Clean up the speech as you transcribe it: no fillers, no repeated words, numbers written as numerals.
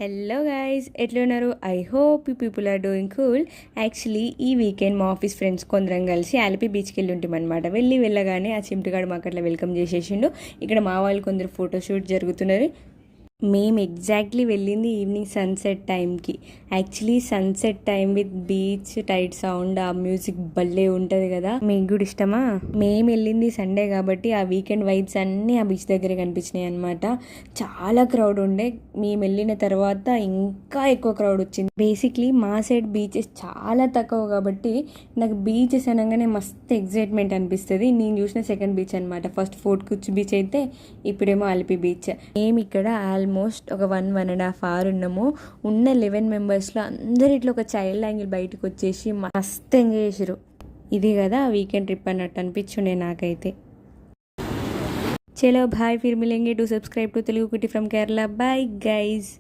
Hello guys, ఎట్లున్నారు? I hope you people are doing cool. Actually ఈ weekend మా office friends కొందరం కలిసి ఆలిపి బీచ్కి వెళ్ళి ఉంటాం అనమాట. వెళ్ళగానే ఆ చింటుగాడు మాకు అట్లా వెల్కమ్ చేసేసిండు. ఇక్కడ మా వాళ్ళు కొందరు ఫోటోషూట్ జరుగుతున్నది. మేము ఎగ్జాక్ట్లీ వెళ్ళింది ఈవినింగ్ సన్సెట్ టైంకి. Actually sunset time with beach tide sound, ఆ మ్యూజిక్ భలే ఉంటుంది కదా. మీకు కూడా ఇష్టమా? మేము వెళ్ళింది సండే కాబట్టి ఆ వీకెండ్ వైబ్స్ అన్నీ ఆ బీచ్ దగ్గరే కనిపించినాయి అనమాట. చాలా క్రౌడ్ ఉండే. మేము వెళ్ళిన తర్వాత ఇంకా ఎక్కువ క్రౌడ్ వచ్చింది. బేసిక్లీ మా సైడ్ బీచెస్ చాలా తక్కువ కాబట్టి నాకు బీచెస్ అనగానే మస్తు ఎగ్జైట్మెంట్ అనిపిస్తుంది. నేను చూసిన సెకండ్ బీచ్ అనమాట. ఫస్ట్ ఫోర్ట్ కుచ్ బీచ్ అయితే, ఇప్పుడేమో అలిపి బీచ్. మేము ఇక్కడ ఆల్మోస్ట్ ఒక 1.5 hour ఉన్నాము. ఉన్న 11 మెంబర్స్లో అందరు ఇట్లా ఒక చైల్డ్ యాంగిల్ బయటకు వచ్చేసి మస్తు ఎంజాయ్ చేసారు. ఇది కదా వీకెండ్ ట్రిప్ అన్నట్టు అనిపించుండే నాకైతే. చలో బాయ్, ఫిర్ మిలేంగే. To subscribe to Telugu Kutti from Kerala. Bye guys.